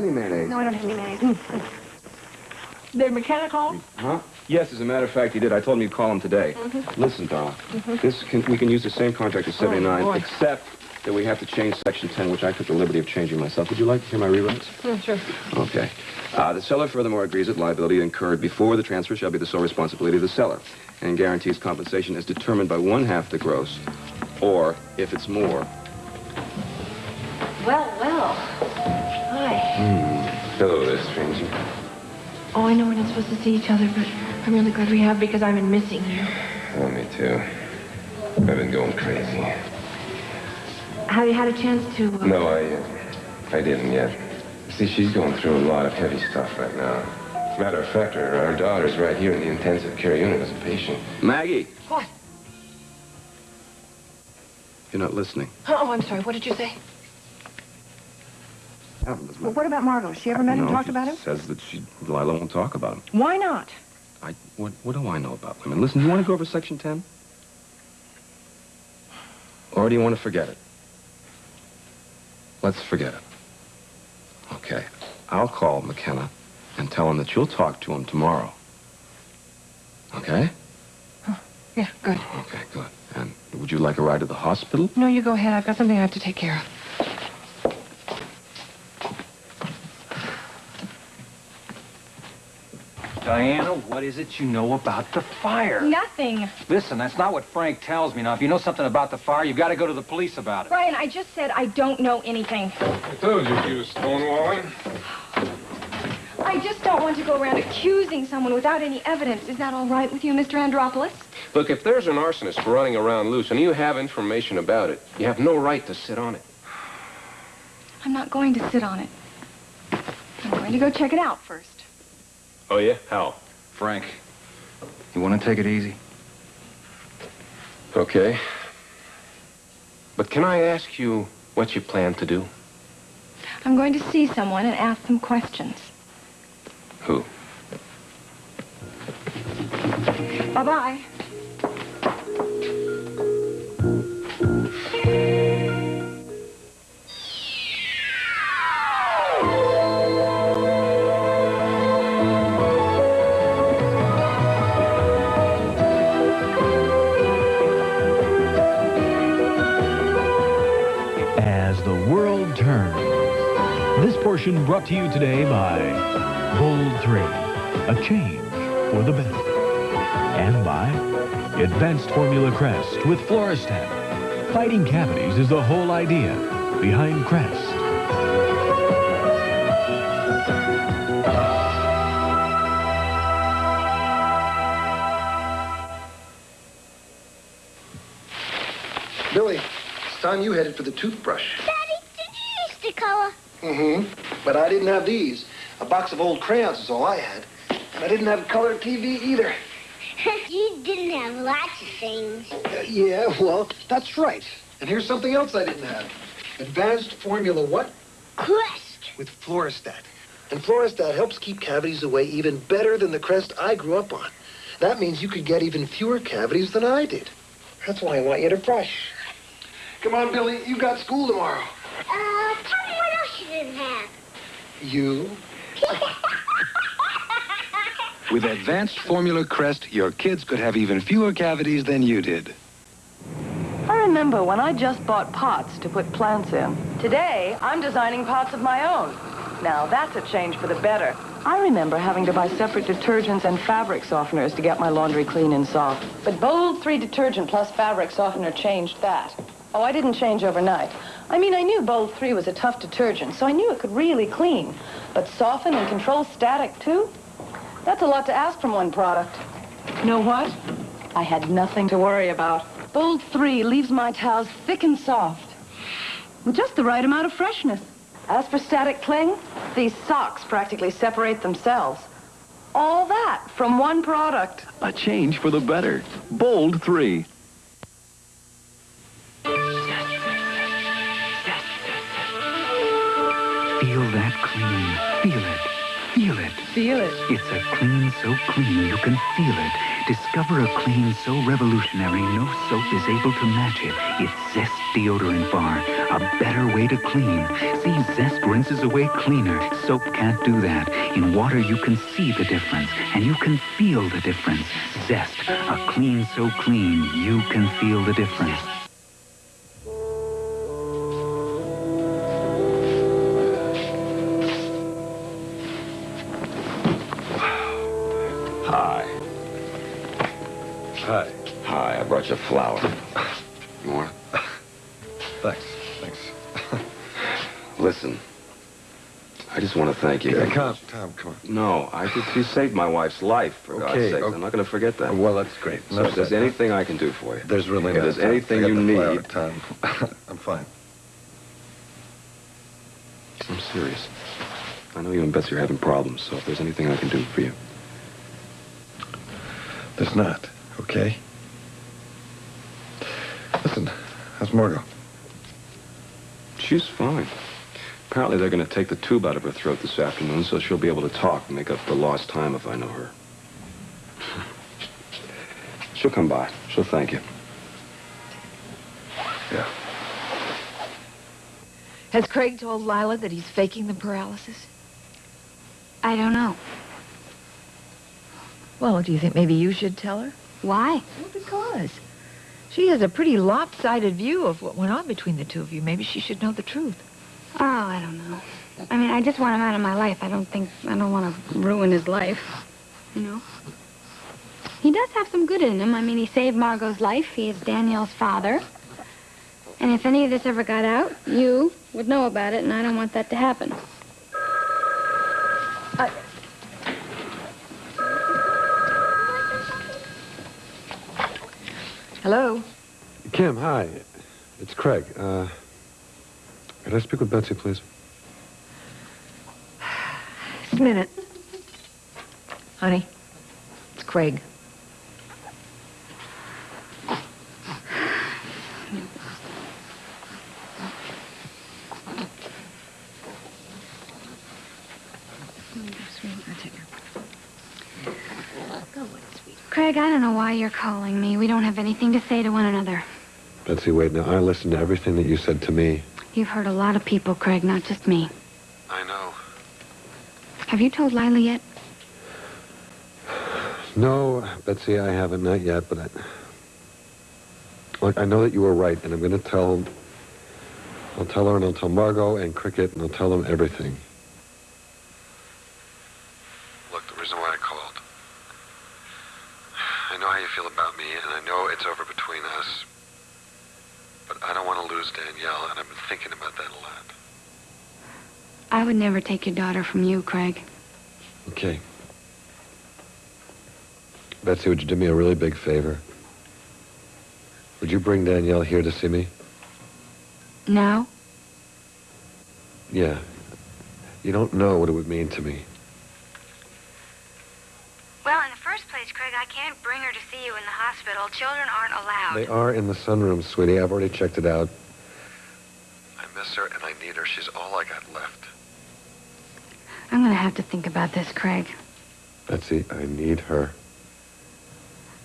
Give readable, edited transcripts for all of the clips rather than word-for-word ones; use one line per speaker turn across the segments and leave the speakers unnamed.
any mayonnaise.
No, I don't have any mayonnaise. Did McKenna call?
Huh? Yes, as a matter of fact, he did. I told him you'd call him today. Listen, darling. We can use the same contract as 79, except that we have to change Section 10, which I took the liberty of changing myself. Would you like to hear my rewrites?
Sure.
Okay. The seller furthermore agrees that liability incurred before the transfer shall be the sole responsibility of the seller, and guarantees compensation is determined by 1/2 the gross, or, if it's more.
Well. Hi.
Hello there, stranger.
Oh, I know we're not supposed to see each other, but I'm really glad we have because I've been missing you.
Oh, me too. I've been going crazy.
Have you had a chance to...
No, I didn't yet. See, she's going through a lot of heavy stuff right now. As a matter of fact, our daughter's right here in the intensive care unit as a patient.
Maggie!
What?
You're not listening.
Oh, I'm sorry. What did you say?
Well,
What about Margot? Has she ever met him and talked about him?
Says that Lila won't talk about him.
Why not?
What do I know about women? Listen, you want to go over Section 10? Or do you want to forget it? Let's forget it. Okay. I'll call McKenna and tell him that you'll talk to him tomorrow. Okay?
Yeah, good.
Okay, good. And would you like a ride to the hospital?
No, you go ahead. I've got something I have to take care of.
Diana, what is it you know about the fire?
Nothing.
Listen, that's not what Frank tells me. Now, if you know something about the fire, you've got to go to the police about it.
Brian, I just said I don't know anything.
I told you she was stonewalling.
I just don't want to go around accusing someone without any evidence. Is that all right with you, Mr. Andropoulos?
Look, if there's an arsonist running around loose and you have information about it, you have no right to sit on it.
I'm not going to sit on it. I'm going to go check it out first.
Oh, yeah? How?
Frank, you want to take it easy?
Okay. But can I ask you what you plan to do?
I'm going to see someone and ask them questions.
Who?
Bye-bye.
As the world turns. This portion brought to you today by Bold 3, a change for the better. And by Advanced Formula Crest with Floristat. Fighting cavities is the whole idea behind Crest.
Billy, it's time you headed for the toothbrush.
Daddy, did you use the color?
Mm-hmm. But I didn't have these. A box of old crayons is all I had. And I didn't have a color TV either.
You didn't have lots of things.
Yeah, well, that's right. And here's something else I didn't have. Advanced Formula what?
Crest.
With Floristat. And Floristat helps keep cavities away even better than the Crest I grew up on. That means you could get even fewer cavities than I did. That's why I want you to brush. Come on, Billy, you got school tomorrow.
Tell me what else you didn't have.
You?
With Advanced Formula Crest, your kids could have even fewer cavities than you did.
I remember when I just bought pots to put plants in. Today, I'm designing pots of my own. Now, that's a change for the better. I remember having to buy separate detergents and fabric softeners to get my laundry clean and soft. But Bold 3 detergent plus fabric softener changed that. Oh, I didn't change overnight. I mean, I knew Bold 3 was a tough detergent, so I knew it could really clean. But soften and control static, too? That's a lot to ask from one product. Know what? I had nothing to worry about. Bold 3 leaves my towels thick and soft, with just the right amount of freshness. As for static cling, these socks practically separate themselves. All that from one product.
A change for the better. Bold 3.
Feel that clean. Feel it. Feel it.
Feel it.
It's a clean so clean you can feel it. Discover a clean so revolutionary no soap is able to match it. It's Zest Deodorant Bar. A better way to clean. See, Zest rinses away cleaner. Soap can't do that. In water, you can see the difference, and you can feel the difference. Zest, a clean so clean, you can feel the difference.
Hi.
Hi.
Hi, I brought you a flower. You want it?
Thanks.
Listen, I just want to thank you.
Tom, come on.
No, you saved my wife's life, for God's sake. I'm not going to forget that.
Well, that's great.
So if there's anything I can do for you.
There's really
If
not.
there's anything you need.
Tom. I'm fine.
I'm serious. I know you and Betsy are having problems, so if there's anything I can do for you.
There's not, okay? Listen, how's Margot?
She's fine. Apparently they're going to take the tube out of her throat this afternoon, so she'll be able to talk and make up for lost time if I know her. She'll come by. She'll thank you.
Yeah.
Has Craig told Lila that he's faking the paralysis?
I don't know.
Well, do you think maybe you should tell her?
Why?
Well, because she has a pretty lopsided view of what went on between the two of you. Maybe she should know the truth.
Oh, I don't know. I mean, I just want him out of my life. I don't want to ruin his life, you know? He does have some good in him. I mean, he saved Margot's life. He is Danielle's father. And if any of this ever got out, you would know about it, and I don't want that to happen.
Hello?
Kim, hi. It's Craig. Could I speak with Betsy, please?
Just a minute. Honey, it's Craig.
Craig, I don't know why you're calling me. We don't have anything to say to one another.
Betsy, wait. Now, I listened to everything that you said to me.
You've hurt a lot of people, Craig, not just me.
I know.
Have you told Lila yet?
No, Betsy, I haven't. Not yet, but Look, I know that you were right, and I'm going to tell... I'll tell her, and I'll tell Margot and Cricket, and I'll tell them everything. Look, the reason why I called... I know how you feel about me, and I know it's over between us. But I don't want to lose Danielle, and I've been thinking about that a lot.
I would never take your daughter from you, Craig.
Okay. Betsy, would you do me a really big favor? Would you bring Danielle here to see me?
Now?
Yeah. You don't know what it would mean to me.
Well, in the first place, Craig, I can't bring her to see you in the hospital. Children aren't allowed.
They are in the sunroom, sweetie. I've already checked it out. I miss her, and I need her. She's all I got left.
I'm going to have to think about this, Craig.
Betsy, I need her.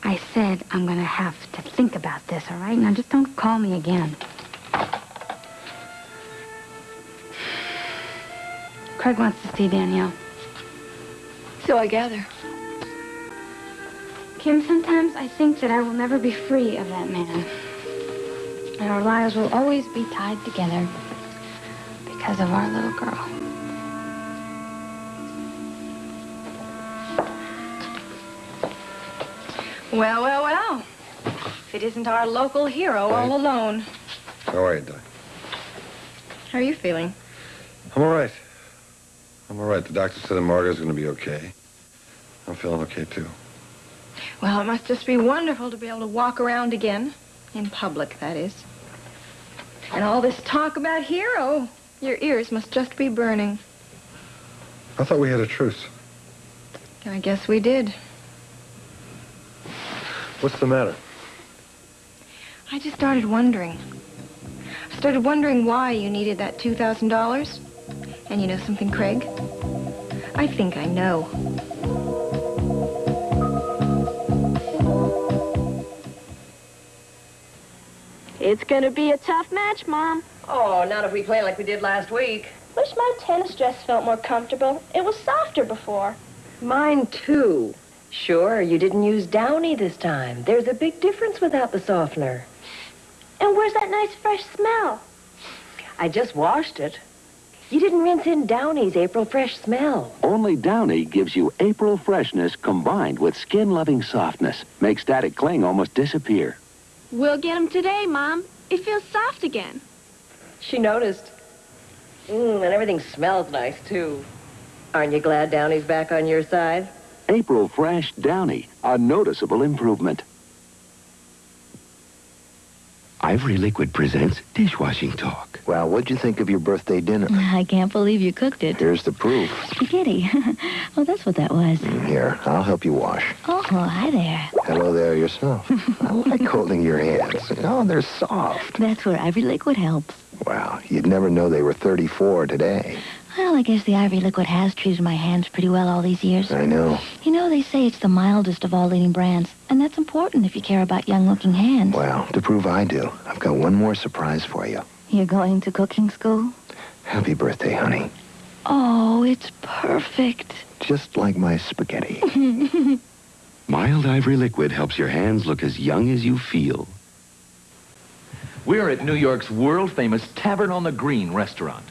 I said I'm going to have to think about this, all right? Now, just don't call me again. Craig wants to see Danielle.
So I gather.
Kim, sometimes I think that I will never be free of that man. And our lives will always be tied together because of our little girl.
Well, well, well. If it isn't our local hero all alone.
How are you, Doc?
How are you feeling?
I'm all right. I'm all right. The doctor said that Margot's going to be okay. I'm feeling okay, too.
Well, it must just be wonderful to be able to walk around again. In public, that is. And all this talk about Hero. Your ears must just be burning.
I thought we had a truce.
I guess we did.
What's the matter?
I just started wondering. I started wondering why you needed that $2,000. And you know something, Craig? I think I know.
It's gonna be a tough match, Mom.
Oh, not if we play like we did last week.
Wish my tennis dress felt more comfortable. It was softer before.
Mine, too. Sure, you didn't use Downy this time. There's a big difference without the softener.
And where's that nice fresh smell?
I just washed it. You didn't rinse in Downy's April Fresh smell.
Only Downy gives you April freshness combined with skin-loving softness. Makes static cling almost disappear.
We'll get him today, Mom. It feels soft again.
She noticed. And everything smells nice, too. Aren't you glad Downy's back on your side?
April Fresh Downy, a noticeable improvement. Ivory Liquid presents Dishwashing Talk.
Well, what'd you think of your birthday dinner?
I can't believe you cooked it.
Here's the proof.
Spaghetti. Oh, that's what that was.
Here, I'll help you wash.
Oh, hi there.
Hello there yourself. I like holding your hands. Oh, they're soft.
That's where Ivory Liquid helps.
Wow, you'd never know they were 34 today.
Well, I guess the Ivory Liquid has treated my hands pretty well all these years.
I know.
You know, they say it's the mildest of all leading brands, and that's important if you care about young-looking hands.
Well, to prove I do, I've got one more surprise for you.
You're going to cooking school?
Happy birthday, honey.
Oh, it's perfect.
Just like my spaghetti.
Mild Ivory Liquid helps your hands look as young as you feel.
We're at New York's world-famous Tavern on the Green restaurant.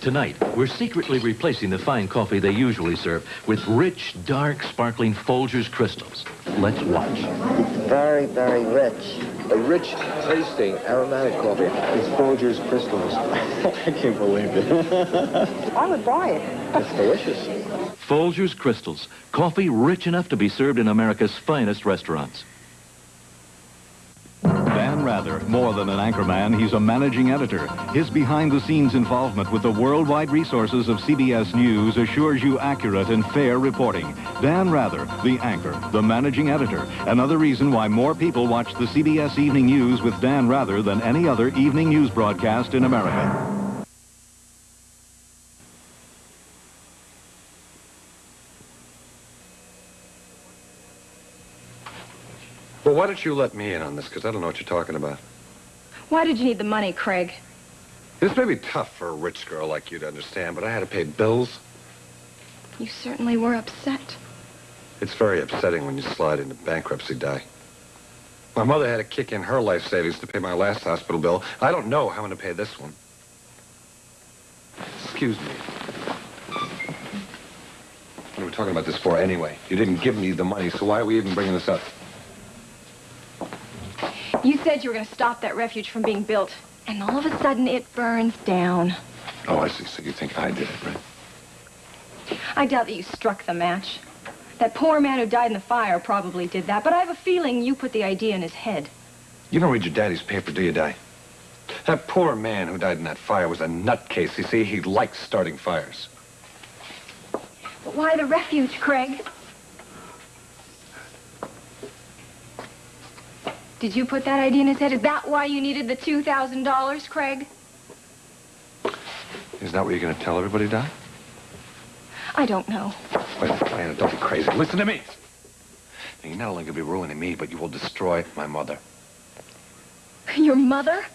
Tonight, we're secretly replacing the fine coffee they usually serve with rich, dark, sparkling Folgers crystals. Let's watch.
It's very, very rich.
A rich, tasting, aromatic coffee. It's Folgers crystals. I can't believe it.
I would buy it.
It's delicious.
Folgers crystals. Coffee rich enough to be served in America's finest restaurants.
Dan Rather, more than an anchorman, he's a managing editor. His behind-the-scenes involvement with the worldwide resources of CBS News assures you accurate and fair reporting. Dan Rather, the anchor, the managing editor. Another reason why more people watch the CBS Evening News with Dan Rather than any other evening news broadcast in America.
Well, why don't you let me in on this? Because I don't know what you're talking about.
Why did you need the money, Craig?
This may be tough for a rich girl like you to understand, but I had to pay bills.
You certainly were upset.
It's very upsetting when you slide into bankruptcy, Di. My mother had to kick in her life savings to pay my last hospital bill. I don't know how I'm going to pay this one. Excuse me. What are we talking about this for anyway? You didn't give me the money, so why are we even bringing this up?
You said you were going to stop that refuge from being built, and all of a sudden it burns down.
Oh, I see. So you think I did it, right?
I doubt that you struck the match. That poor man who died in the fire probably did that, but I have a feeling you put the idea in his head.
You don't read your daddy's paper, do you, Di? That poor man who died in that fire was a nutcase. You see, he likes starting fires.
But why the refuge, Craig? Did you put that idea in his head? Is that why you needed the $2,000, Craig?
Is that what you're going to tell everybody, Di?
I don't know.
Wait, Diana, don't be crazy. Listen to me. Now, you're not only going to be ruining me, but you will destroy my mother.
Your mother?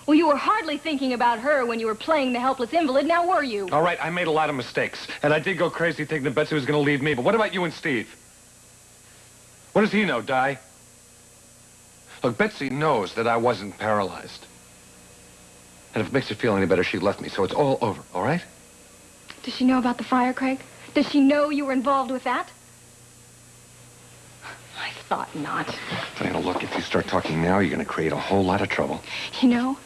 Well, you were hardly thinking about her when you were playing the helpless invalid, now were you?
All right, I made a lot of mistakes, and I did go crazy thinking that Betsy was going to leave me, but what about you and Steve? What does he know, Di? Look, Betsy knows that I wasn't paralyzed. And if it makes you feel any better, she left me, so it's all over, all right?
Does she know about the fire, Craig? Does she know you were involved with that? I thought not.
Diana, look, if you start talking now, you're going to create a whole lot of trouble.
You know,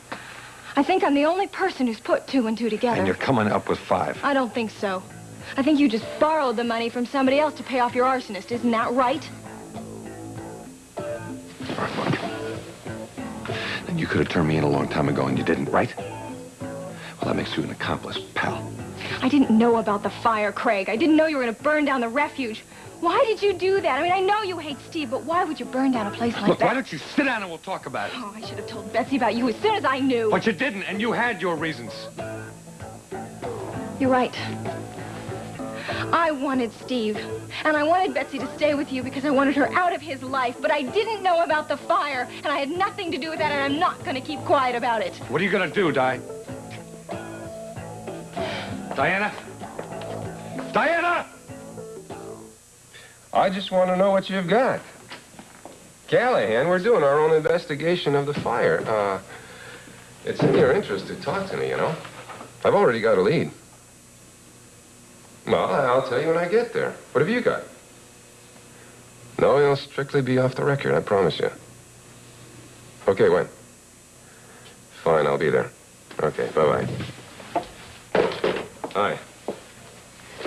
I think I'm the only person who's put 2 and 2 together.
And you're coming up with 5.
I don't think so. I think you just borrowed the money from somebody else to pay off your arsonist. Isn't that right?
All right, look. And you could have turned me in a long time ago, and you didn't, right? Well, that makes you an accomplice, pal.
I didn't know about the fire, Craig. I didn't know you were going to burn down the refuge. Why did you do that? I mean, I know you hate Steve, but why would you burn down a place like
Look,
that?
why don't you sit down and we'll talk about it?
Oh, I should have told Betsy about you as soon as I knew.
But you didn't, and you had your reasons.
You're right. I wanted Steve, and I wanted Betsy to stay with you because I wanted her out of his life, but I didn't know about the fire, and I had nothing to do with that, and I'm not going to keep quiet about it.
What are you going to do, Di? Diana? Diana!
I just want to know what you've got. Callahan, we're doing our own investigation of the fire. It's in your interest to talk to me, you know. I've already got a lead. Well, I'll tell you when I get there. What have you got? No, you'll strictly be off the record, I promise you. Okay, when? Fine, I'll be there. Okay, bye-bye. Hi.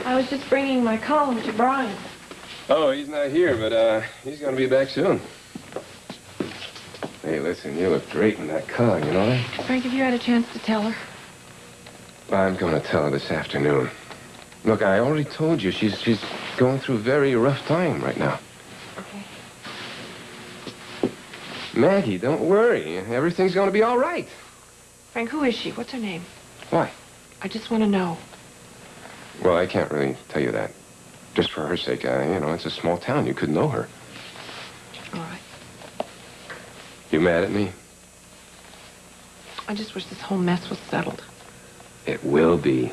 I was just bringing my column to Brian.
Oh, he's not here, but he's gonna be back soon. Hey, listen, you look great in that collar, you know that?
Frank, have you had a chance to tell her?
I'm gonna tell her this afternoon. Look, I already told you, she's going through a very rough time right now.
Okay.
Maggie, don't worry. Everything's gonna be all right.
Frank, who is she? What's her name?
Why?
I just want to know.
Well, I can't really tell you that. Just for her sake, you know, it's a small town. You could know her.
All right.
You mad at me?
I just wish this whole mess was settled.
It will be.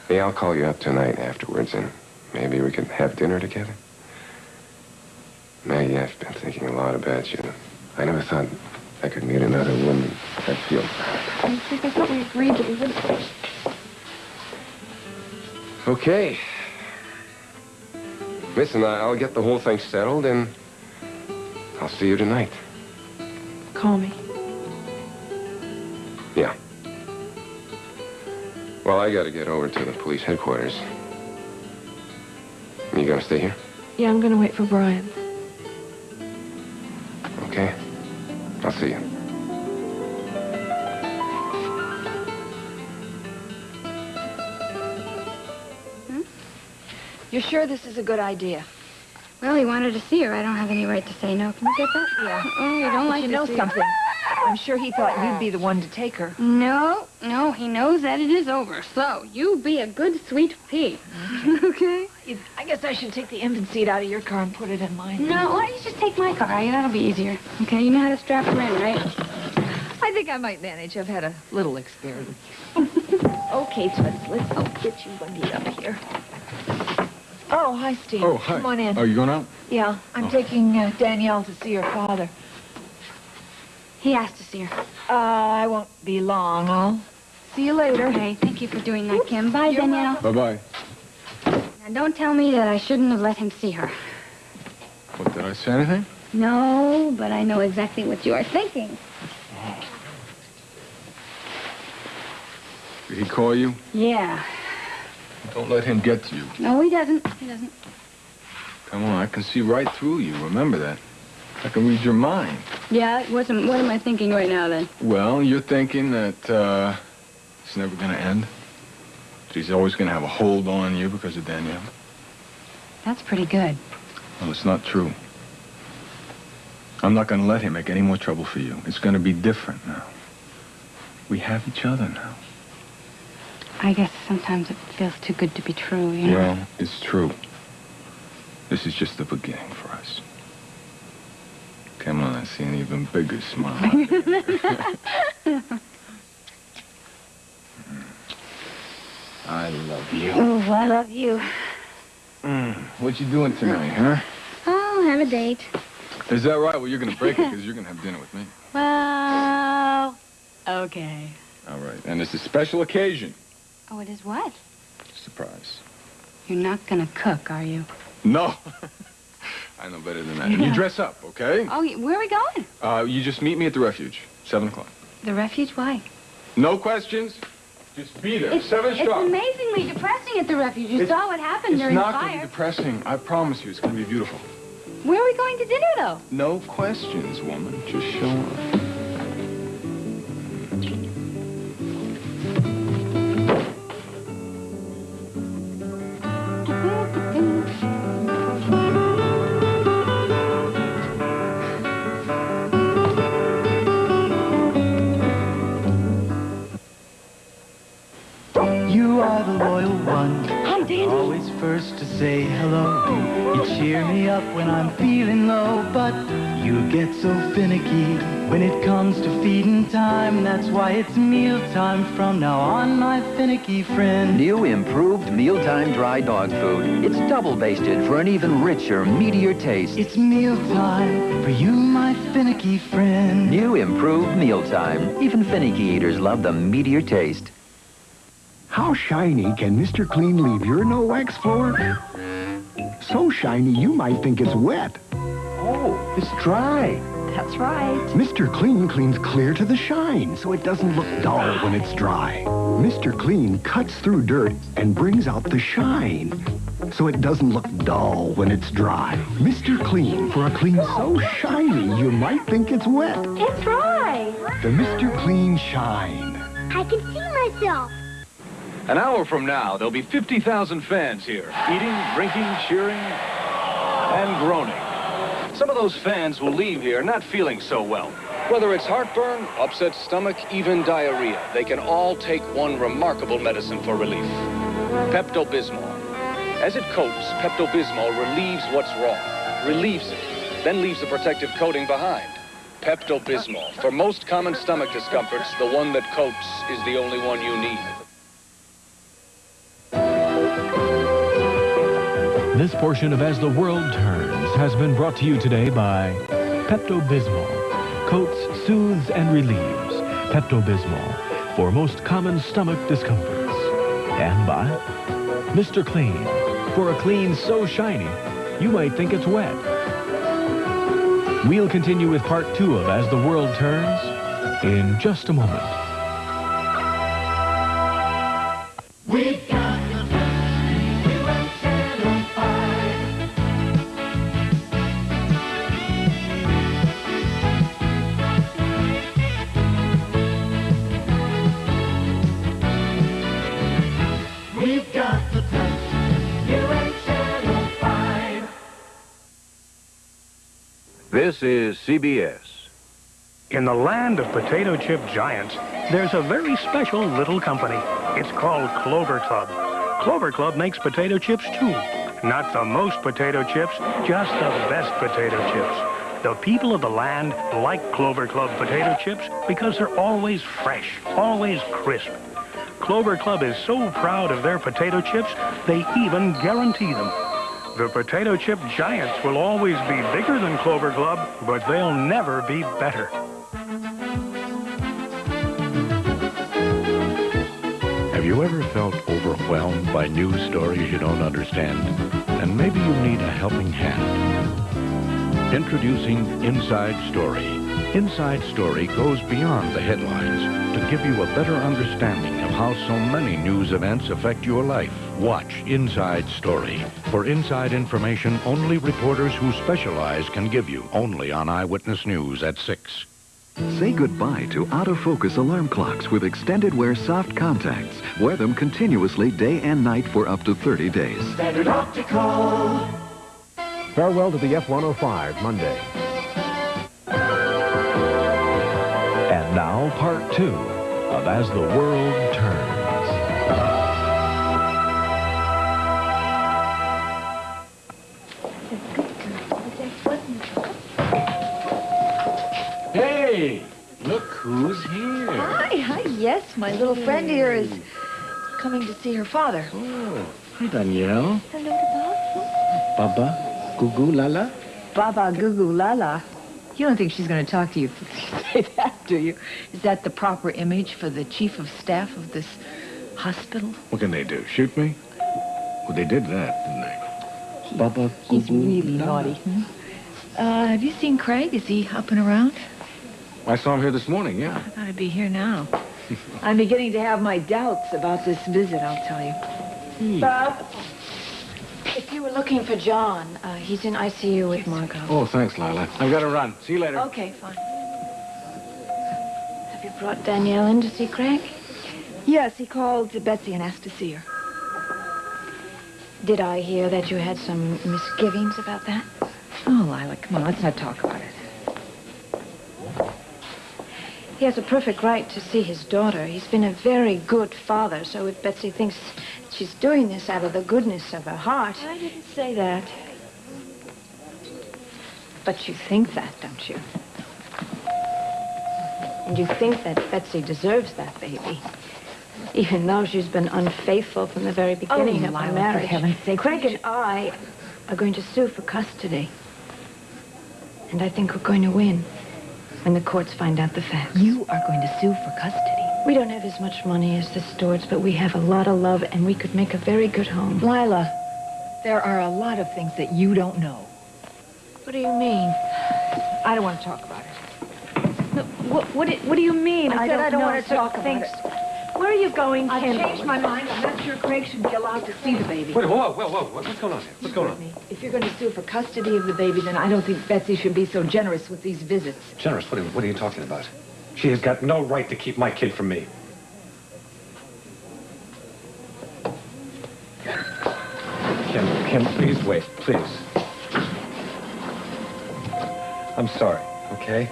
Hey, I'll call you up tonight afterwards, and maybe we can have dinner together. Maggie, I've been thinking a lot about you. I never thought I could meet another woman I'd feel proud.
I thought we agreed that we wouldn't.
Okay. Listen, I'll get the whole thing settled, and I'll see you tonight.
Call me.
Yeah. Well, I gotta get over to the police headquarters. You gonna stay here?
Yeah, I'm going to wait for Brian.
Okay. I'll see you.
You're sure this is a good idea?
Well, he wanted to see her. I don't have any right to say no. Can you get that?
Yeah.
Oh, you don't like
you
to
know
see
something.
Her.
I'm sure he thought you'd be the one to take her.
No, he knows that it is over. So, you be a good, sweet pea. Okay?
I guess I should take the infant seat out of your car and put it in mine.
No, why don't you just take my car? That'll be easier. Okay, you know how to strap her in, right?
I think I might manage. I've had a little experience. Okay, Toots, let's get you bundled up here. Oh, hi, Steve.
Oh, hi.
Come on in.
Are you going out?
Yeah, I'm taking Danielle to see her father.
He asked to see her.
I won't be long. I'll see you later.
Okay, thank you for doing that, Kim. Bye, Danielle.
Bye-bye.
Now, don't tell me that I shouldn't have let him see her.
What, did I say anything?
No, but I know exactly what you are thinking.
Did he call you?
Yeah.
Don't let him get to you.
No, he doesn't. He doesn't.
Come on, I can see right through you. Remember that. I can read your mind.
Yeah, what am I thinking right now, then?
Well, you're thinking that it's never going to end. She's always going to have a hold on you because of Danielle.
That's pretty good.
Well, it's not true. I'm not going to let him make any more trouble for you. It's going to be different now. We have each other now.
I guess sometimes it feels too good to be true, you know?
Well, it's true. This is just the beginning for us. Come on, I see an even bigger smile. I love you.
Oh, I love you.
What you doing tonight, huh?
I'll have a date.
Is that right? Well, you're going to break it because you're going to have dinner with me.
Well, okay.
All right. And it's a special occasion.
Oh, it is what?
Surprise.
You're not gonna cook, are you?
No. I know better than that. And you dress up, okay?
Oh, where are we going?
You just meet me at the refuge, 7 o'clock.
The refuge? Why?
No questions. Just be there, 7 sharp.
It's amazingly depressing at the refuge. You saw what happened during the fire.
It's not going to be depressing. I promise you, it's going to be beautiful.
Where are we going to dinner, though?
No questions, woman. Just show up.
You are the loyal one.
Hi, Dandy.
Always first to say hello. You cheer me up when I'm feeling low, but you get so finicky when it comes to feeding time. That's why it's mealtime from now on, my finicky friend.
New improved mealtime dry dog food. It's double basted for an even richer, meatier taste.
It's mealtime for you, my finicky friend.
New improved mealtime. Even finicky eaters love the meatier taste.
How shiny can Mr. Clean leave your no-wax floor? So shiny you might think it's wet.
Oh, it's dry.
That's right.
Mr. Clean cleans clear to the shine, so it doesn't look dull when it's dry. Mr. Clean cuts through dirt and brings out the shine, so it doesn't look dull when it's dry. Mr. Clean, for a clean so shiny you might think it's wet.
It's right.
The Mr. Clean Shine.
I can see myself.
An hour from now, there'll be 50,000 fans here, eating, drinking, cheering, and groaning. Some of those fans will leave here not feeling so well. Whether it's heartburn, upset stomach, even diarrhea, they can all take one remarkable medicine for relief. Pepto-Bismol. As it coats, Pepto-Bismol relieves what's wrong, relieves it, then leaves a protective coating behind. Pepto-Bismol. For most common stomach discomforts, the one that coats is the only one you need.
This portion of As the World Turns has been brought to you today by Pepto-Bismol. Coats, soothes, and relieves. Pepto-Bismol for most common stomach discomforts. And by Mr. Clean. For a clean so shiny, you might think it's wet. We'll continue with part 2 of As the World Turns in just a moment.
We've got the best, you and Channel 5. We've got the best, you and Channel 5.
This is CBS.
In the land of potato chip giants, there's a very special little company. It's called Clover Club. Clover Club makes potato chips, too. Not the most potato chips, just the best potato chips. The people of the land like Clover Club potato chips because they're always fresh, always crisp. Clover Club is so proud of their potato chips, they even guarantee them. The potato chip giants will always be bigger than Clover Club, but they'll never be better.
Have you ever felt overwhelmed by news stories you don't understand? And maybe you need a helping hand. Introducing Inside Story. Inside Story goes beyond the headlines to give you a better understanding of how so many news events affect your life. Watch Inside Story for inside information only reporters who specialize can give you, only on Eyewitness News at 6.
Say goodbye to out-of-focus alarm clocks with extended wear soft contacts. Wear them continuously day and night for up to 30 days.
Standard Optical.
Farewell to the F-105 Monday.
And now, part 2 of As the World Turns.
Hey, look who's here.
Hi, yes. My little friend here is coming to see her father.
Oh, hi, Danielle.
Hello, Bob.
Baba, Gugu, Lala.
Baba Gugu Lala. You don't think she's going to talk to you if you say that, do you? Is that the proper image for the chief of staff of this hospital?
What can they do? Shoot me? Well, they did that, didn't they? Baba,
He's
Gugu,
really
Lala.
naughty. Have you seen Craig? Is he up and around?
I saw him here this morning, yeah.
I thought he'd be here now. I'm beginning to have my doubts about this visit, I'll tell you.
Bob, if you were looking for John, he's in ICU with Margot.
Oh, thanks, Lila. I've got to run. See you later.
Okay, fine. Have you brought Danielle in to see Craig?
Yes, he called Betsy and asked to see her.
Did I hear that you had some misgivings about that?
Oh, Lila, come on, let's not talk about it. He has a perfect right to see his daughter. He's been a very good father, so if Betsy thinks she's doing this out of the goodness of her heart... I didn't say that. But you think that, don't you? And you think that Betsy deserves that baby, even though she's been unfaithful from the very beginning of our marriage. For heaven's sake. Craig and I are going to sue for custody. And I think we're going to win when the courts find out the facts.
You are going to sue for custody?
We don't have as much money as the Stewarts, but we have a lot of love, and we could make a very good home.
Lila, there are a lot of things that you don't know.
What do you mean?
I don't want to talk about it. No, what do you mean?
I said I don't want to talk about it. Where are you going,
I've
Kendall?
changed my mind. I'm not sure Craig should be allowed to see the baby.
Wait, whoa. What's going on here? What's going on?
If you're going to sue for custody of the baby, then I don't think Betsy should be so generous with these visits.
Generous? What are you talking about? She has got no right to keep my kid from me. Kim, please wait, please. I'm sorry, okay?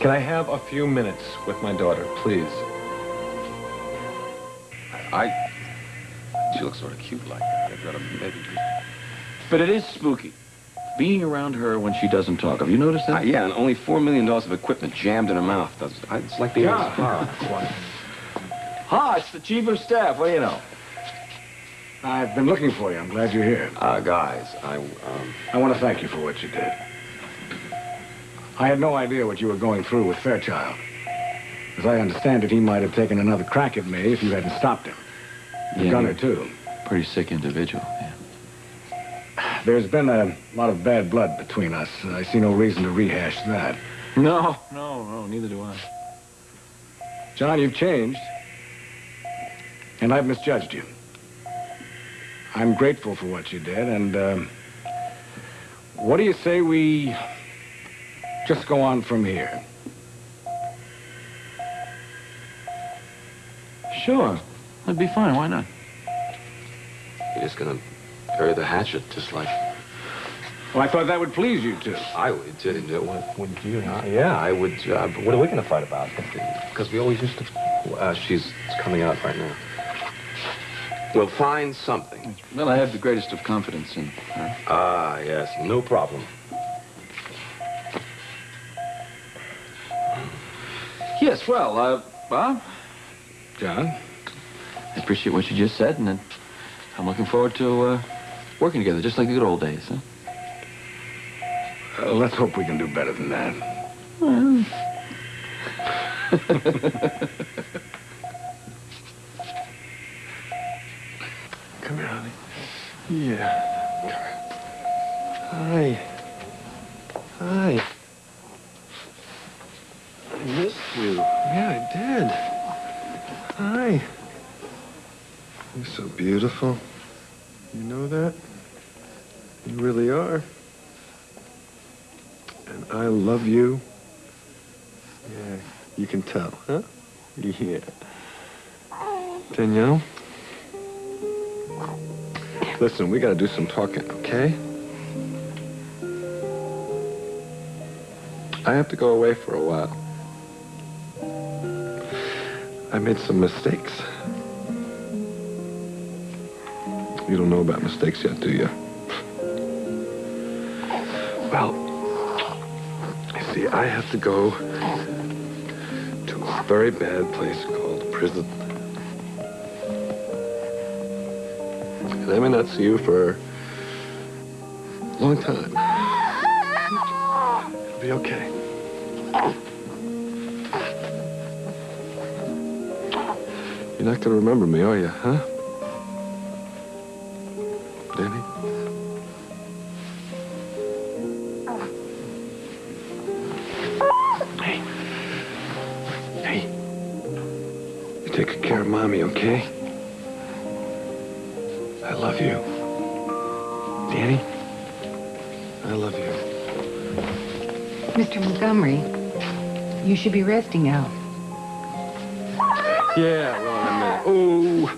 Can I have a few minutes with my daughter, please?
She looks sort of cute like that. I've got to maybe...
But it is spooky. Being around her when she doesn't talk. Have you noticed that?
Yeah, and only $4 million of equipment jammed in her mouth. It's like the...
Hi, it's the chief of staff. What do you know?
I've been looking for you. I'm glad you're here.
Guys,
I want to thank you for what you did. I had no idea what you were going through with Fairchild. As I understand it, he might have taken another crack at me if you hadn't stopped him. The gunner, too.
Pretty sick individual, yeah.
There's been a lot of bad blood between us. I see no reason to rehash that.
No, neither do I.
John, you've changed. And I've misjudged you. I'm grateful for what you did, and, what do you say we just go on from here?
Sure. That'd be fine. Why not?
You're just gonna bury the hatchet, just like...
Well, I thought that would please you, too.
I would, wouldn't you? Yeah, I would. What are we gonna fight about? Because we always used to... she's coming out right now. We'll find something.
Well, I have the greatest of confidence in her.
Ah, yes, no problem.
Yes, well, Bob?
John?
I appreciate what you just said, and I'm looking forward to working together, just like the good old days, huh?
Let's hope we can do better than that.
Well.
Come here, honey. Yeah. Come here. Hi. I missed you. Yeah, I did. Hi. You're so beautiful. You know that? You really are. And I love you. Yeah, you can tell, huh? Yeah. Danielle? Listen, we gotta do some talking, okay? I have to go away for a while. I made some mistakes. You don't know about mistakes yet, do you? Well, you see, I have to go to a very bad place called prison. And I may not see you for a long time. It'll be okay. You're not gonna remember me, are you, huh? Danny? Hey. You take good care of Mommy, okay? I love you. Danny? I love you.
Mr. Montgomery, you should be resting now.
Yeah, well, in a minute. Oh,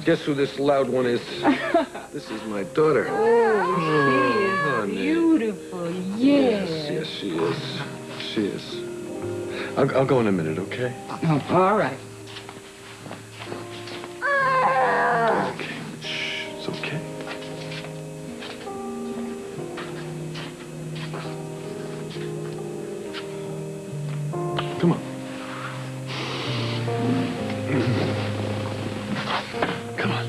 guess who this loud one is? This is my daughter.
Oh, she is
honey.
beautiful. Yes.
Yes, she is.
she is. I'll go in a minute, okay?
Oh, all right.
Okay. Shh, it's okay. Come on. Come on.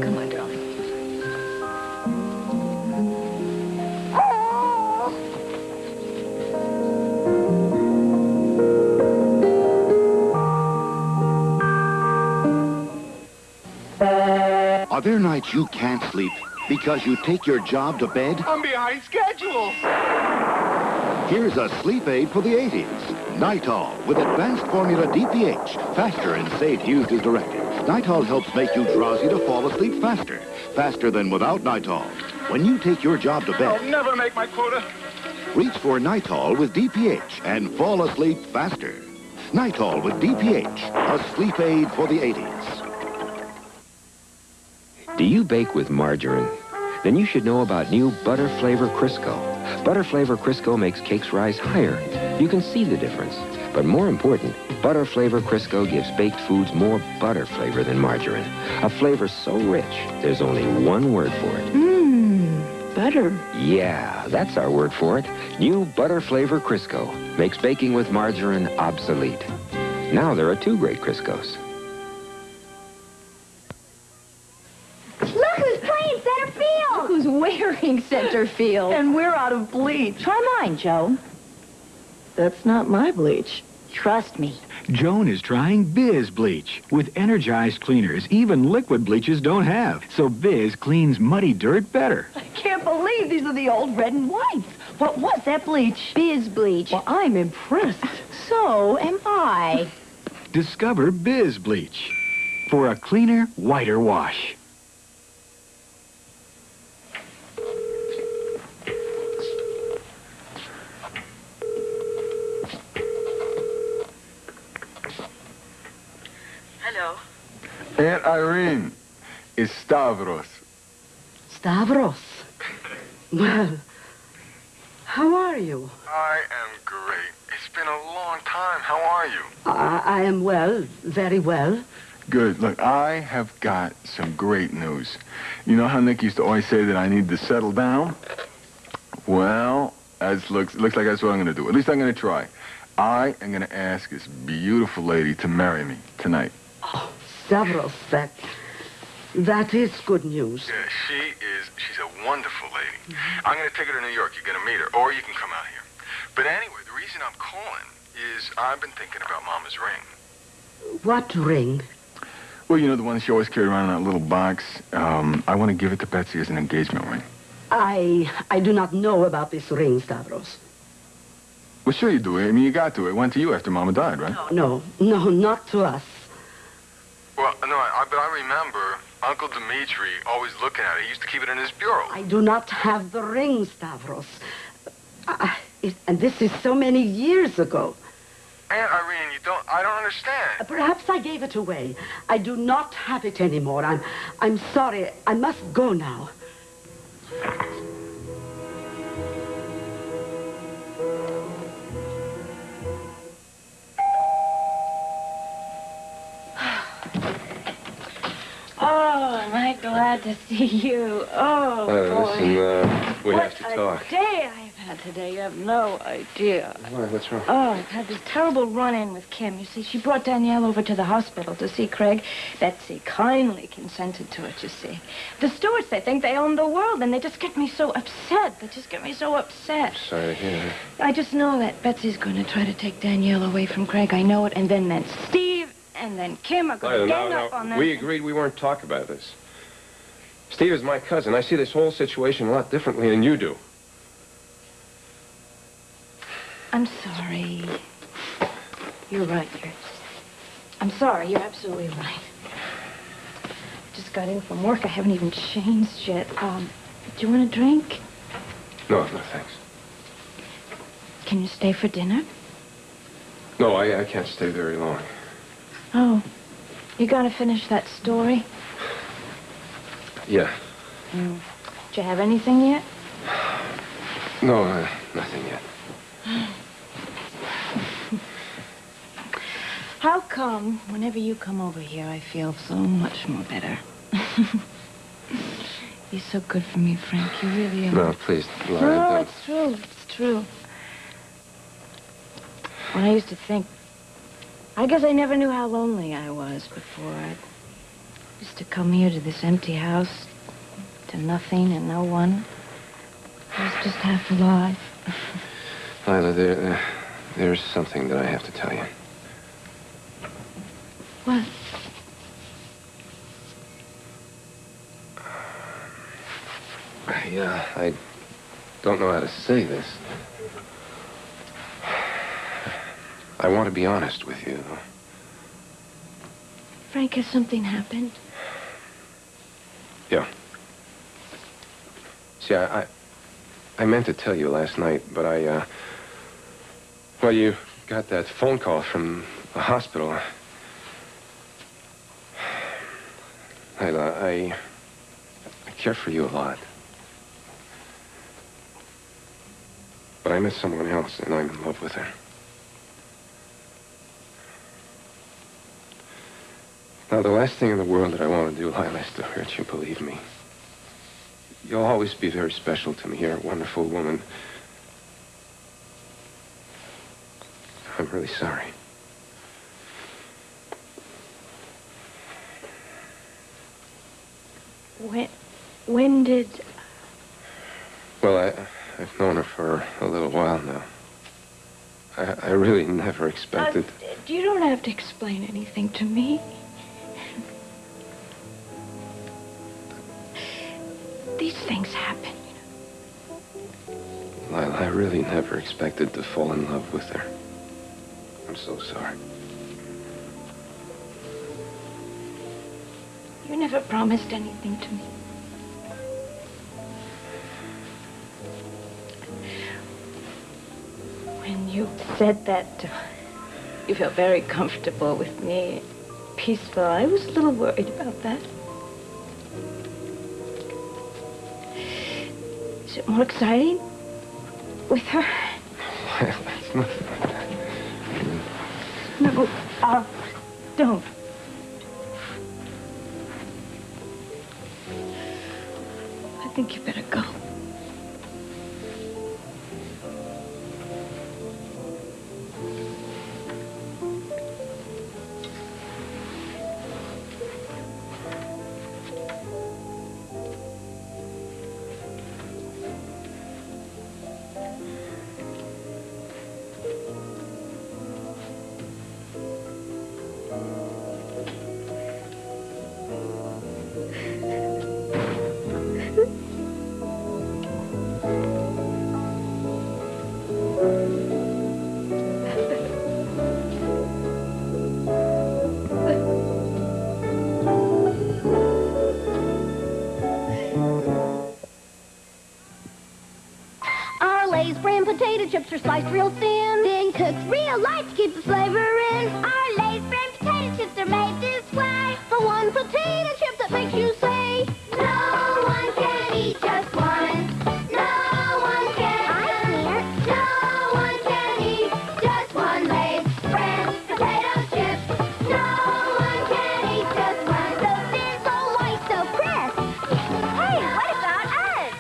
Come on, darling.
Are there nights you can't sleep because you take your job to bed?
I'm behind schedule.
Here's a sleep aid for the 80s. Nitol with advanced formula DPH. Faster and safe used as directed. Nitol helps make you drowsy to fall asleep faster. Faster than without Nitol. When you take your job to
I'll
bed,
never make my quota.
reach for Nitol with DPH and fall asleep faster. Nitol with DPH, a sleep aid for the 80s.
Do you bake with margarine? Then you should know about new Butter Flavor Crisco. Butter Flavor Crisco makes cakes rise higher. You can see the difference. But more important, Butter Flavor Crisco gives baked foods more butter flavor than margarine. A flavor so rich, there's only one word for it.
Butter.
Yeah, that's our word for it. New Butter Flavor Crisco makes baking with margarine obsolete. Now there are 2 great Criscos.
Look who's playing center field.
Look who's wearing center field.
And we're out of bleach.
Try mine, Joe.
That's not my bleach.
Trust me.
Joan is trying Biz Bleach. With energized cleaners, even liquid bleaches don't have. So Biz cleans muddy dirt better.
I can't believe these are the old red and whites. What was that bleach?
Biz Bleach.
Well, I'm impressed.
So am I.
Discover Biz Bleach for a cleaner, whiter wash.
Hello.
Aunt Irene, it's Stavros.
Stavros. Well, how are you?
I am great. It's been a long time. How are you?
I am well, very well.
Good. Look, I have got some great news. You know how Nick used to always say that I need to settle down? Well, looks like that's what I'm going to do. At least I'm going to try. I am going to ask this beautiful lady to marry me tonight.
Oh, Stavros, that is good news.
Yeah, she's a wonderful lady. I'm going to take her to New York. You're going to meet her, or you can come out here. But anyway, the reason I'm calling is I've been thinking about Mama's ring.
What ring?
Well, you know, the one she always carried around in that little box. I want to give it to Betsy as an engagement ring.
I do not know about this ring, Stavros.
Well, sure you do. I mean, you got to. It went to you after Mama died, right?
No, not to us.
Well, no, but I remember Uncle Dimitri always looking at it. He used to keep it in his bureau.
I do not have the ring, Stavros. And this is so many years ago.
Aunt Irene, I don't understand.
Perhaps I gave it away. I do not have it anymore. I'm sorry. I must go now.
Oh, am I glad to see you. Oh, boy.
Listen, we have to talk.
What a day I've had today. You have no idea.
Why, what's wrong?
Oh, I've had this terrible run-in with Kim. You see, she brought Danielle over to the hospital to see Craig. Betsy kindly consented to it, you see. The Stewarts, they think they own the world, and they just get me so upset. They just get me so upset.
Sorry to hear that.
I just know that Betsy's going to try to take Danielle away from Craig. I know it. And then Steve and then Kim are going to gang up on them.
We agreed we weren't talking about this. Steve is my cousin. I see this whole situation a lot differently than you do.
I'm sorry. You're right. I'm sorry. You're absolutely right. Just got in from work. I haven't even changed yet. Do you want a drink?
No, thanks.
Can you stay for dinner?
No, I can't stay very long.
Oh, you gotta finish that story?
Yeah.
Did you have anything yet?
No, nothing yet.
How come whenever you come over here, I feel so much more better? You're so good for me, Frank. You really are.
No, please, Laura,
No,
don't.
it's true. It's true. When I used to think, I guess I never knew how lonely I was before. I used to come here to this empty house, to nothing and no one. I was just half alive.
Lila, there's something that I have to tell you.
What?
I don't know how to say this. I want to be honest with you, though.
Frank, has something happened?
Yeah. See, I meant to tell you last night, but well, you got that phone call from the hospital. Lila, I care for you a lot. But I met someone else, and I'm in love with her. Now, the last thing in the world that I want to do, Lila, is to hurt you, believe me. You'll always be very special to me. You're a wonderful woman. I'm really sorry.
When did...
Well, I've known her for a little while now. I really never expected...
You don't have to explain anything to me. These things happen.
Lila, I really never expected to fall in love with her. I'm so sorry.
You never promised anything to me. When you said that, you felt very comfortable with me, peaceful. I was a little worried about that. Is it more exciting with her?
It's nothing like that.
No, don't. I think you better go.
Potato chips are sliced real thin, then cooked real light to keep the flavor in. Our Lay's brand potato chips are made this way. The one potato chip that makes you say, no one can eat just one. No one can. I can't. No one can eat just one Lay's brand potato chip. No one can eat just one. So thin, so white, so crisp. Hey, what about us?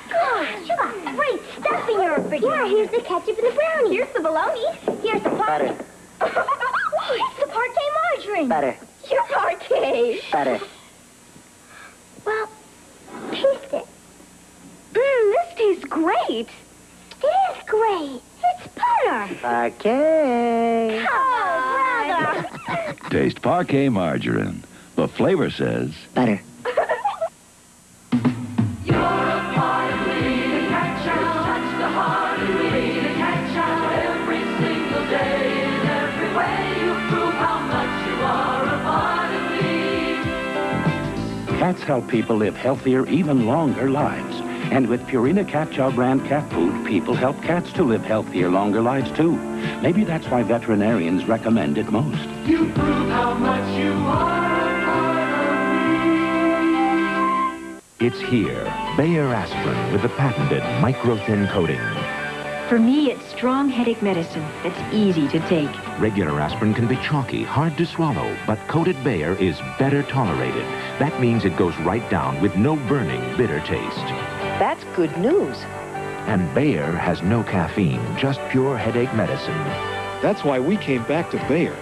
Gosh, you got great stuff in your refrigerator. Yeah, here's the ketchup and the brownie. Here's the bologna. Here's the butter. It's the parquet margarine. Butter. Your parquet.
Butter.
Well, taste it. This tastes great. It is great. It's butter.
Parquet.
Oh, brother.
Taste parquet margarine. The flavor says...
Butter.
Cats help people live healthier, even longer lives.
And with Purina Cat Chow brand cat food, people help cats to live healthier, longer lives, too. Maybe that's why veterinarians recommend it most.
You prove how much you are part of me.
It's here, Bayer aspirin with the patented micro-thin coating.
For me, it's strong headache medicine that's easy to take.
Regular aspirin can be chalky, hard to swallow, but coated Bayer is better tolerated. That means it goes right down with no burning, bitter taste.
That's good news.
And Bayer has no caffeine, just pure headache medicine.
That's why we came back to Bayer.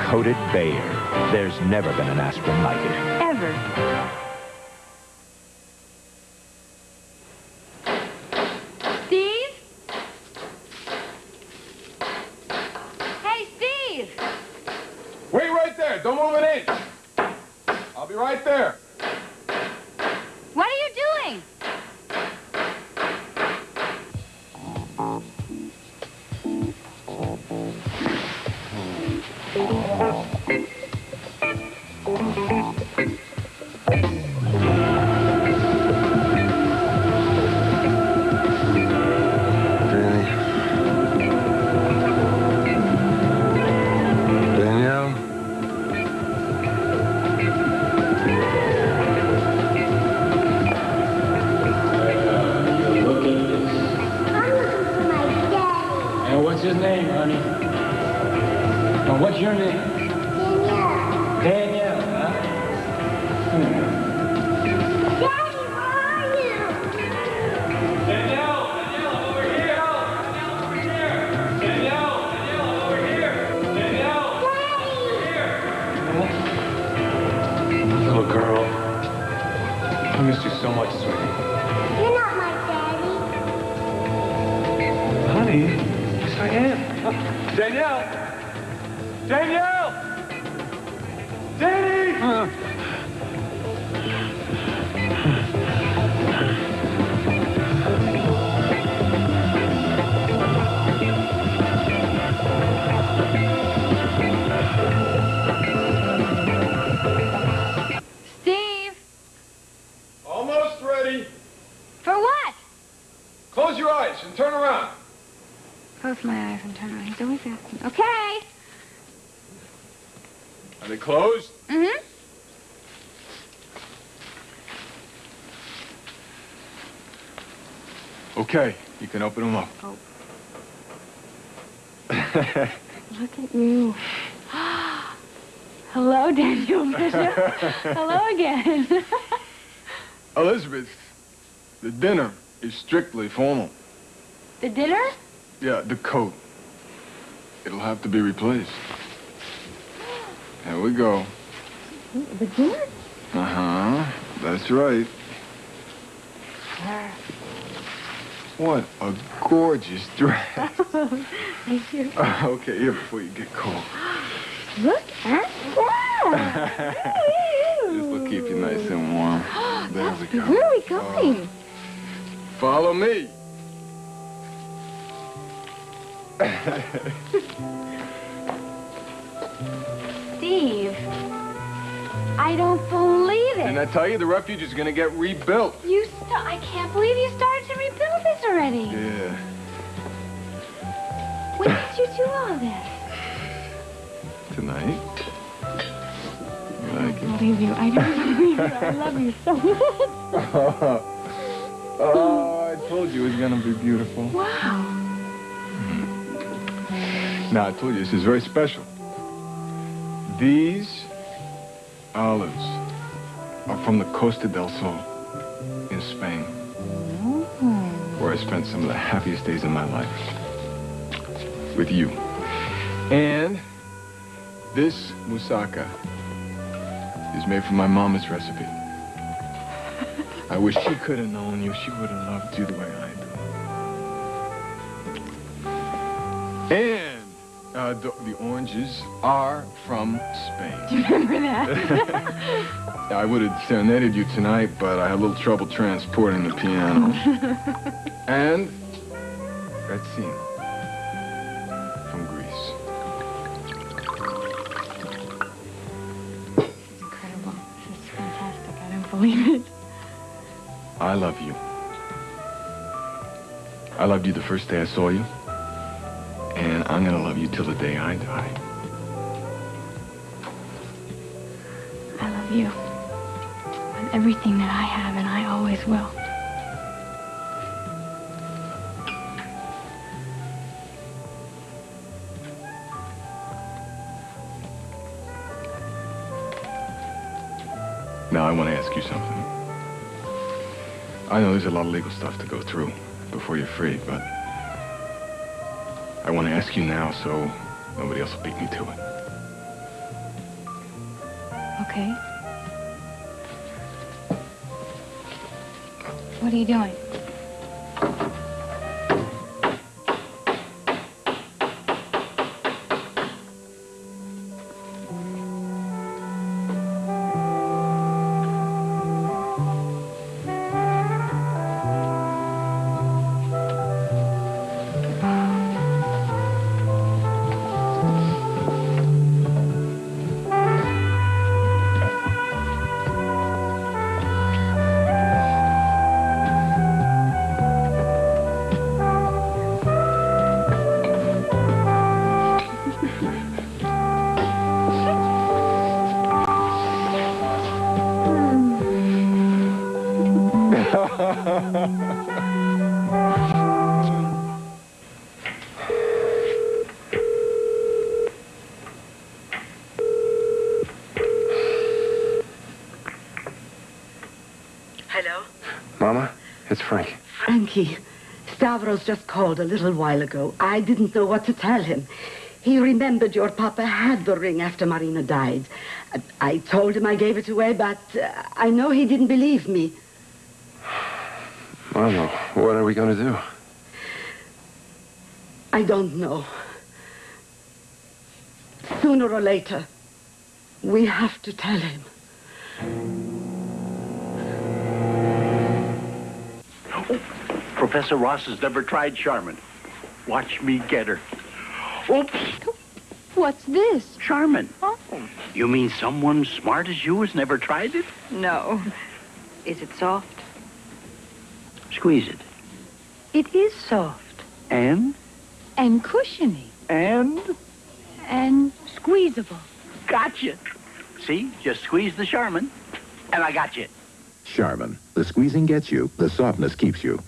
Coated Bayer. There's never been an aspirin like it.
Ever. Steve? Hey, Steve!
Wait right there. Don't move an inch. I'll be right there.
What are you doing?
Danielle?
And what's his name, honey? And what's your name? Danielle. Danielle, huh?
Daddy, where are you?
Danielle, I'm over here. Danielle, I'm over here. Danielle, little girl. I missed you so much, sweetie.
You're not my daddy.
Honey, yes, I am. Danielle! Danielle! Danny!
Steve!
Almost ready.
For what?
Close your eyes and turn around.
Close my eyes and turn around. He's always asking. Okay.
Are they closed?
Mm-hmm.
Okay, you can open them up.
Oh. Look at you. Hello, Daniel Bishop. Hello again.
Elizabeth, the dinner is strictly formal.
The dinner?
Yeah, the coat. It'll have to be replaced. Here we go.
The dinner?
Uh-huh. That's right. What a gorgeous dress.
Thank you.
Okay, here before you get cold.
Look at that.
This will keep you nice and warm. There we go.
Where are we going?
Follow me.
Steve, I don't believe it.
Didn't I tell you the refuge is going to get rebuilt?
I can't believe you started to rebuild this already.
Yeah.
When did you do all this?
Tonight. You like
I believe you. I don't believe you. I love you so much.
Oh, I told you it was going to be beautiful.
Wow.
Now, I told you this is very special. These olives are from the Costa del Sol in Spain, where I spent some of the happiest days of my life with you. And this moussaka is made from my mama's recipe. I wish she could have known you. She would have loved you the way I do. And the oranges are from Spain.
Do you remember that?
I would have serenaded you tonight, but I had a little trouble transporting the piano. And Retsina from Greece.
This is incredible. This is fantastic. I don't believe it.
I love you. I loved you the first day I saw you. And I'm gonna love you till the day I die.
I love you with everything that I have, and I always will.
Now, I want to ask you something. I know there's a lot of legal stuff to go through before you're free, but I want to ask you now so nobody else will beat me to it.
Okay. What are you doing?
Hello?
Mama, it's Frank.
Frankie, Stavros just called a little while ago. I didn't know what to tell him. He remembered your papa had the ring after Marina died. I told him I gave it away, but I know he didn't believe me.
Mama, what are we going to do?
I don't know. Sooner or later, we have to tell him.
Professor Ross has never tried Charmin. Watch me get her. Oops!
What's this?
Charmin.
Oh.
You mean someone smart as you has never tried it?
No. Is it soft?
Squeeze it.
It is soft.
And?
And cushiony.
And?
And squeezable.
Gotcha. See? Just squeeze the Charmin, and I got you.
Charmin. The squeezing gets you, the softness keeps you.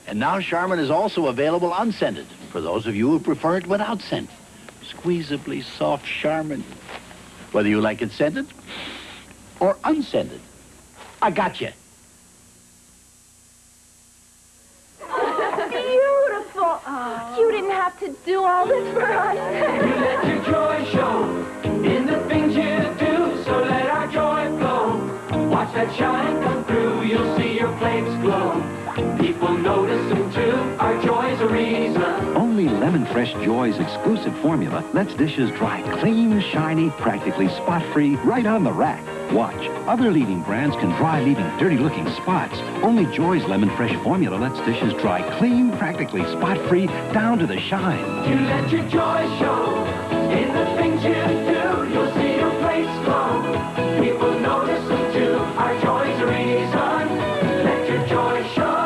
And now Charmin is also available unscented for those of you who prefer it without scent. Squeezably soft Charmin. Whether you like it scented or unscented. I got you.
Beautiful. Oh. You didn't have to do all this for us.
You let your joy show in the things you do, so let our joy flow. Watch that shine come through, you'll see your plates glow. People notice them too, our joy's a reason.
Only Lemon Fresh Joy's exclusive formula lets dishes dry clean, shiny, practically spot-free, right on the rack. Watch. Other leading brands can dry, leaving dirty-looking spots. Only Joy's Lemon Fresh formula lets dishes dry clean, practically spot-free, down to the shine.
You let your joy show in the things you do, you'll see your plates glow. People notice them too, our joy's a reason. Let your joy show.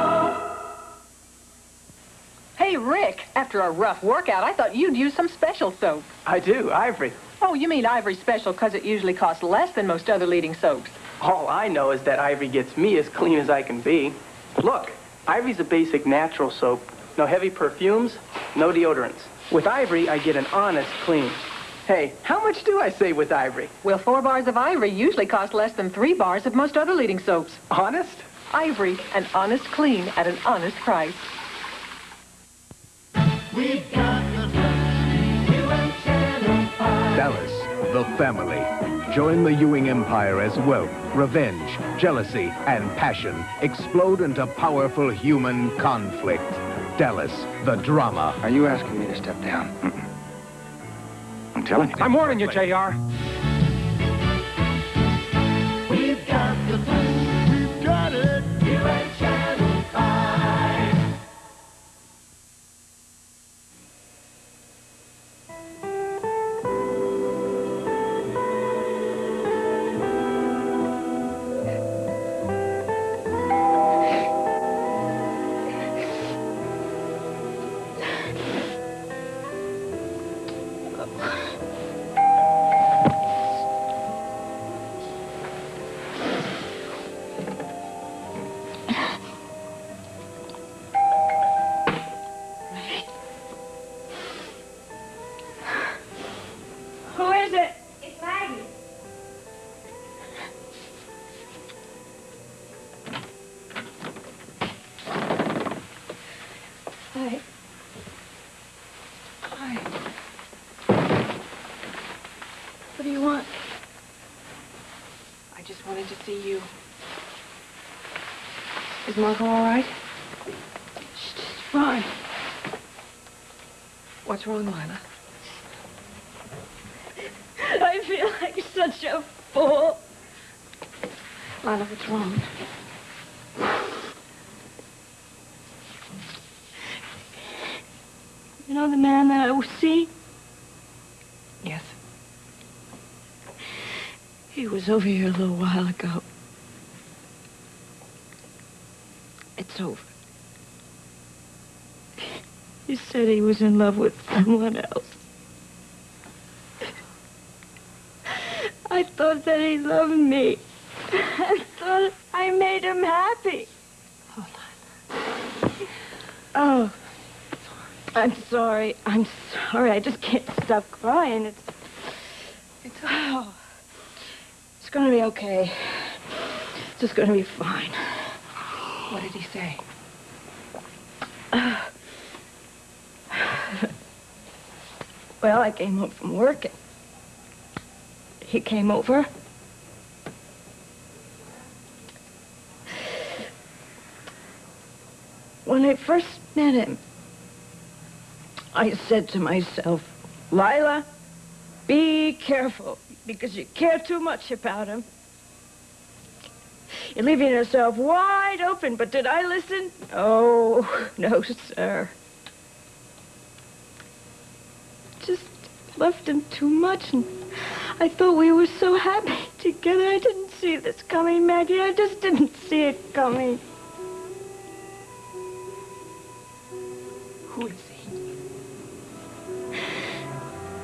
Hey, Rick, after a rough workout, I thought you'd use some special soap.
I do, Ivory.
Oh, you mean Ivory Special because it usually costs less than most other leading soaps.
All I know is that Ivory gets me as clean as I can be. Look, Ivory's a basic natural soap. No heavy perfumes, no deodorants. With Ivory, I get an honest clean. Hey, how much do I save with Ivory?
Well, 4 bars of Ivory usually cost less than 3 bars of most other leading soaps.
Honest?
Ivory, an honest clean at an honest price.
We've got the best. You and Channel 5.
Dallas, the family. Join the Ewing Empire as wealth, revenge, jealousy, and passion explode into powerful human conflict. Dallas, the drama.
Are you asking me to step down?
I'm telling you.
I'm warning you, JR.
We've got the best. We've got it. You and Channel 5.
What do you want? I just wanted to see you. Is Marco all right? She's fine. What's wrong, Lila?
I feel like such a fool.
Lila, what's wrong?
You know the man that I see?
Yes.
He was over here a little while ago. It's over. He said he was in love with someone else. I thought that he loved me. I thought I made him happy.
Oh,
Oh, I'm sorry. I'm sorry. I just can't stop crying. It's going to be okay. It's just going to be fine.
What did he say?
Well, I came home from work, and he came over. When I first met him, I said to myself, Lila, be careful, because you care too much about him. You're leaving yourself wide open, but did I listen? Oh, no, sir. Just loved him too much, and I thought we were so happy together. I didn't see this coming, Maggie. I just didn't see it coming.
Who is he?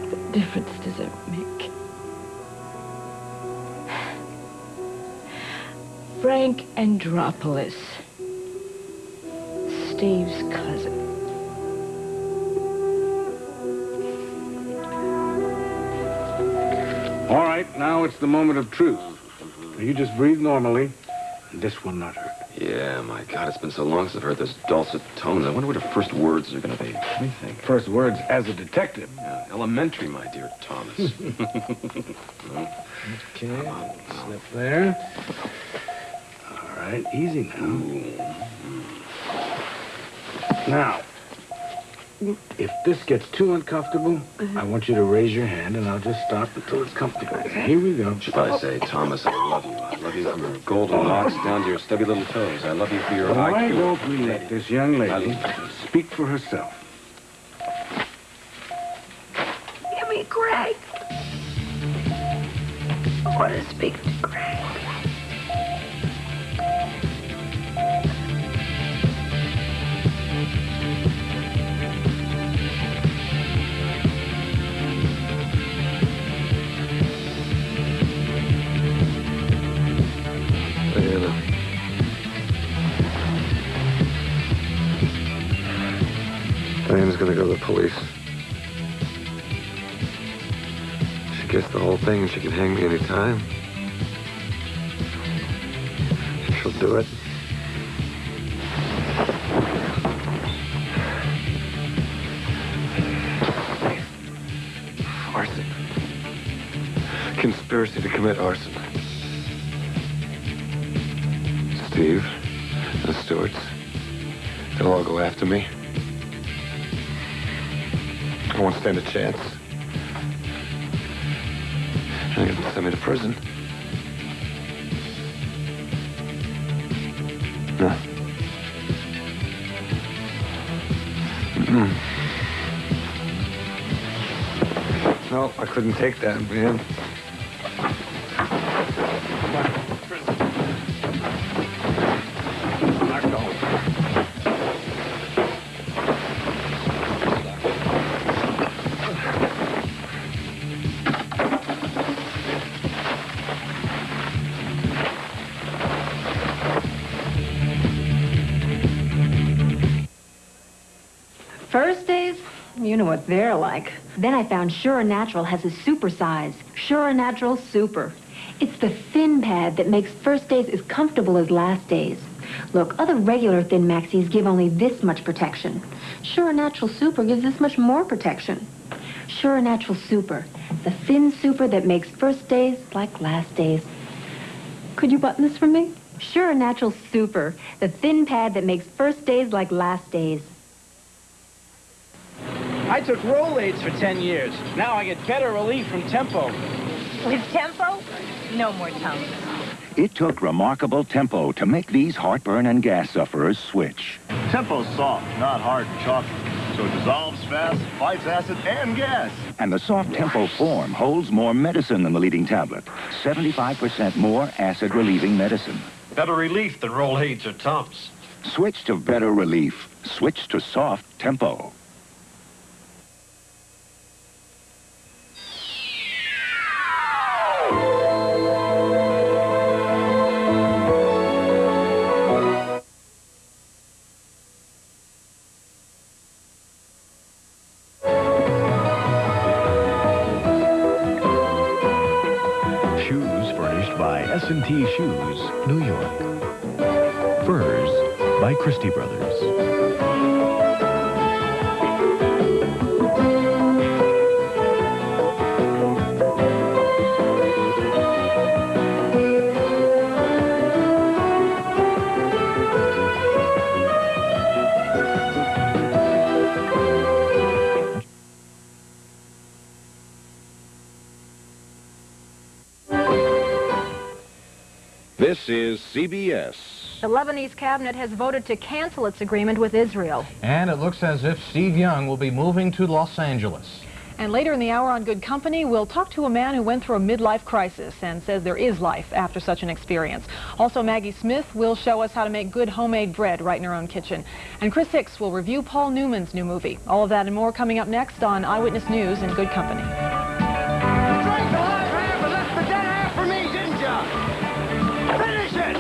What difference does it make? Frank Andropoulos, Steve's cousin.
All right, now it's the moment of truth. You just breathe normally, and this will not hurt.
Yeah, my God, it's been so long since I've heard those dulcet tones. I wonder what her first words are going to be. Let me think.
First words as a detective.
Yeah, elementary, my dear Thomas.
Okay, slip there. All right, easy now. Now, if this gets too uncomfortable, I want you to raise your hand, and I'll just stop until it's comfortable. Here we go.
Should I say, Thomas, I love you. I love you from your golden locks down to your stubby little toes. I love you for your IQ.
Why don't we let this young lady speak for herself?
Give me Greg. I want to speak to Greg.
Diana's gonna go to the police. She gets the whole thing and she can hang me anytime. She'll do it. Arson. Conspiracy to commit arson. Steve, the Stewarts, they'll all go after me. I won't stand a chance. They're gonna send me to prison. No. Mm-mm. No, I couldn't take that, man.
First days, you know what they're like. Then I found Sure Natural has a super size. Sure Natural Super. It's the thin pad that makes first days as comfortable as last days. Look, other regular thin maxis give only this much protection. Sure Natural Super gives this much more protection. Sure Natural Super, the thin super that makes first days like last days. Could you button this for me? Sure Natural Super, the thin pad that makes first days like last days.
I took Rolaids for 10 years. Now I get better relief from Tempo.
With Tempo, no more Tums.
It took remarkable Tempo to make these heartburn and gas sufferers switch.
Tempo's soft, not hard and chalky. So it dissolves fast, fights acid and gas.
And the soft Tempo form holds more medicine than the leading tablet. 75% more acid-relieving medicine.
Better relief than Rolaids or Tums.
Switch to better relief. Switch to soft Tempo.
S&T Shoes, New York. Furs by Christie Brothers.
This is CBS.
The Lebanese cabinet has voted to cancel its agreement with Israel.
And it looks as if Steve Young will be moving to Los Angeles.
And later in the hour on Good Company, we'll talk to a man who went through a midlife crisis and says there is life after such an experience. Also, Maggie Smith will show us how to make good homemade bread right in her own kitchen. And Chris Hicks will review Paul Newman's new movie. All of that and more coming up next on Eyewitness News and Good Company.
Drank the hot half and left the dead half for me, didn't ya? Finish it!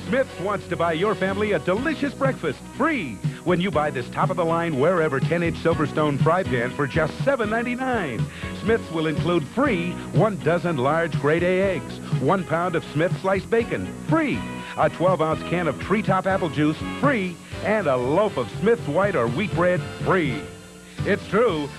Smith's wants to buy your family a delicious breakfast free when you buy this top-of-the-line wherever 10-inch Silverstone fry pan for just $7.99. Smith's will include free 1 dozen large grade A eggs, 1 pound of Smith's sliced bacon, free, a 12-ounce can of Treetop apple juice, free, and a loaf of Smith's white or wheat bread, free. It's true,